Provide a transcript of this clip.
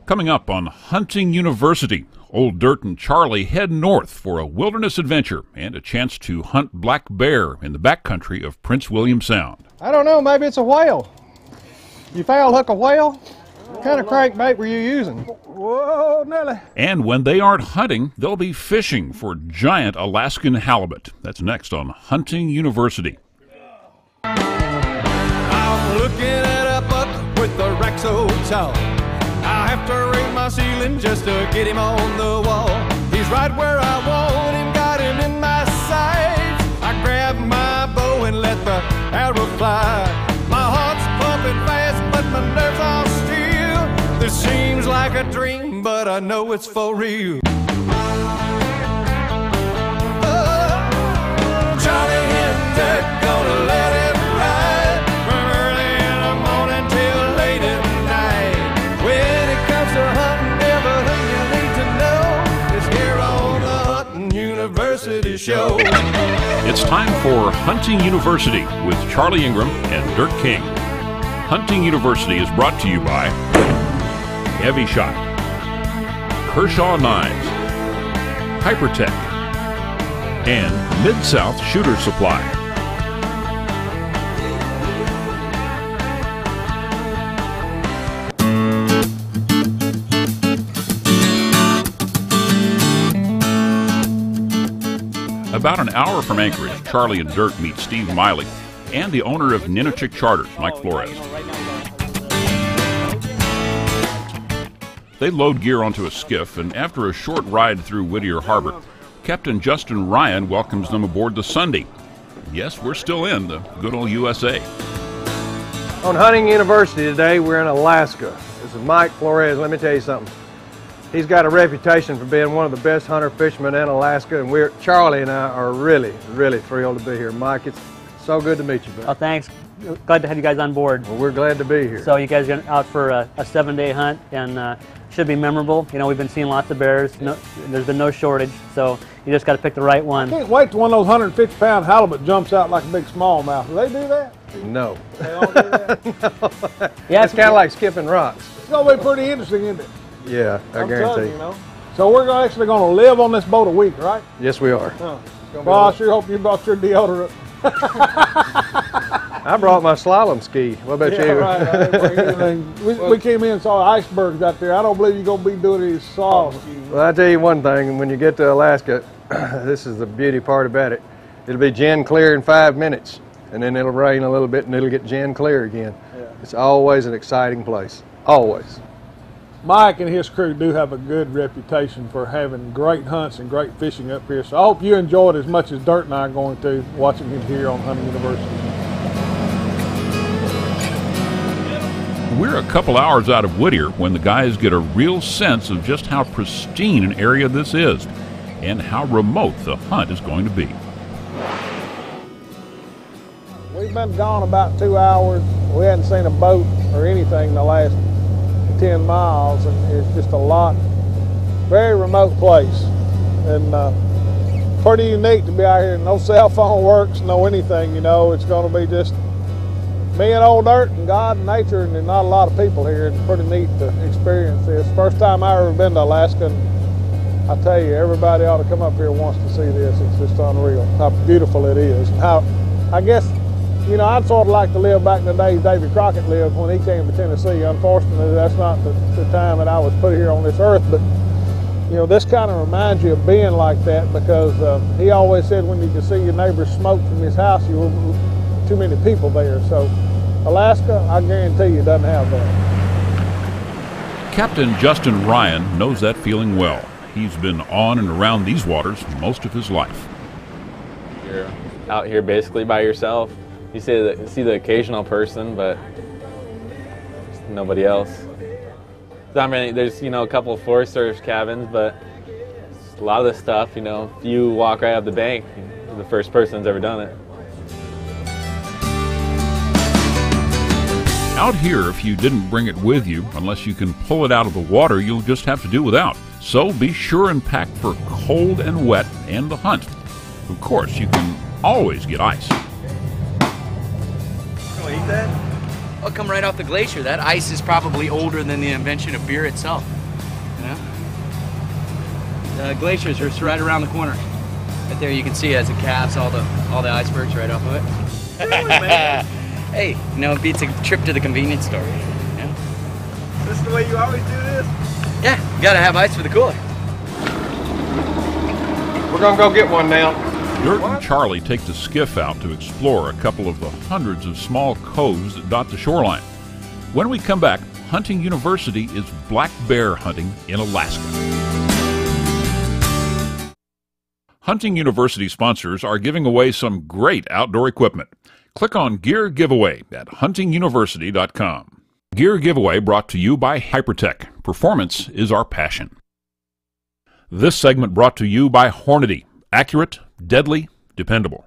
Coming up on Hunting University, Old Dirt and Charlie head north for a wilderness adventure and a chance to hunt black bear in the backcountry of Prince William Sound. I don't know, maybe it's a whale. You foul hook a whale? What kind of crankbait were you using? Whoa, Nelly. And when they aren't hunting, they'll be fishing for giant Alaskan halibut. That's next on Hunting University. I'm looking at a buck with the rack so tall. I have to raise my ceiling just to get him on the wall. He's right where I want him, got him in my sights. I grab my bow and let the arrow fly. My heart's pumping fast, but my nerves are still. This seems like a dream, but I know it's for real. Charlie and Dirt gonna let it ride from early in the morning till late at night. When it comes to hunting, everything you need to know is here on the Hunting University Show. It's time for Hunting University with Charlie Ingram and Dirt King. Hunting University is brought to you by Heavy Shot, Kershaw Knives, Hypertech, and Mid-South Shooter Supply. About an hour from Anchorage, Charlie and Dirt meet Steve Miley and the owner of Ninilchik Charters, Mike Flores. They load gear onto a skiff, and after a short ride through Whittier Harbor, Captain Justin Ryan welcomes them aboard the Sunday. Yes, we're still in the good old USA. On Hunting University today, we're in Alaska. This is Mike Flores. Let me tell you something. He's got a reputation for being one of the best hunter-fishermen in Alaska, and Charlie and I are really, really thrilled to be here. Mike, it's so good to meet you, buddy. Oh, thanks. Glad to have you guys on board. Well, we're glad to be here. So you guys are out for a 7-day hunt, and should be memorable. You know, we've been seeing lots of bears. No, there's been no shortage, so you just got to pick the right one. I can't wait till one of those 150-pound halibut jumps out like a big smallmouth. Do they do that? No. They all do that? No. Yeah, it's kind of like skipping rocks. It's going to be pretty interesting, isn't it? Yeah, I guarantee. You know. So we're actually going to live on this boat a week, right? Yes, we are. Oh. Well, I sure hope you brought your deodorant. I brought my slalom ski. What about you? Right. I didn't bring anything. We came in and saw icebergs out there. I don't believe you're going to be doing any slalom skiing. Well, I tell you one thing. When you get to Alaska, this is the beauty part about it. It'll be gin clear in 5 minutes, and then it'll rain a little bit, and it'll get gin clear again. Yeah. It's always an exciting place. Always. Mike and his crew do have a good reputation for having great hunts and great fishing up here. So I hope you enjoy it as much as Dirt and I are going to watching him here on Hunting University. We're a couple hours out of Whittier when the guys get a real sense of just how pristine an area this is and how remote the hunt is going to be. We've been gone about 2 hours. We hadn't seen a boat or anything in the last 10 miles, and it's just a lot, very remote place, and pretty unique to be out here. No cell phone works, no anything, you know. It's going to be just me and Old Dirt and God and nature, and there's not a lot of people here. It's pretty neat to experience this. First time I ever been to Alaska, and I tell you, everybody ought to come up here wants to see this. It's just unreal how beautiful it is, and how, I guess, you know, I'd sort of like to live back in the days Davy Crockett lived when he came to Tennessee. Unfortunately, that's not the time that I was put here on this earth, but, you know, this kind of reminds you of being like that, because he always said when you can see your neighbor's smoke from his house, you were too many people there. So Alaska, I guarantee you, doesn't have that. Captain Justin Ryan knows that feeling well. He's been on and around these waters most of his life. You're out here basically by yourself. You see the occasional person, but nobody else. Not many. There's, you know, a couple of Forest Service cabins, but a lot of the stuff, you know, if you walk right up the bank, you're the first person that's ever done it. Out here, if you didn't bring it with you, unless you can pull it out of the water, you'll just have to do without. So be sure and pack for cold and wet and the hunt. Of course, you can always get ice. Eat that? I'll come right off the glacier. That ice is probably older than the invention of beer itself. glacier is just right around the corner. Right there, you can see as it calves all the icebergs right off of it. Really, man? Hey, you know, it beats a trip to the convenience store. You know? This is the way you always do this? Yeah, you gotta have ice for the cooler. We're gonna go get one now. Dirt and Charlie take the skiff out to explore a couple of the hundreds of small coves that dot the shoreline. When we come back, Hunting University is black bear hunting in Alaska. Hunting University sponsors are giving away some great outdoor equipment. Click on Gear Giveaway at huntinguniversity.com. Gear Giveaway brought to you by Hypertech. Performance is our passion. This segment brought to you by Hornady. Accurate, deadly, dependable.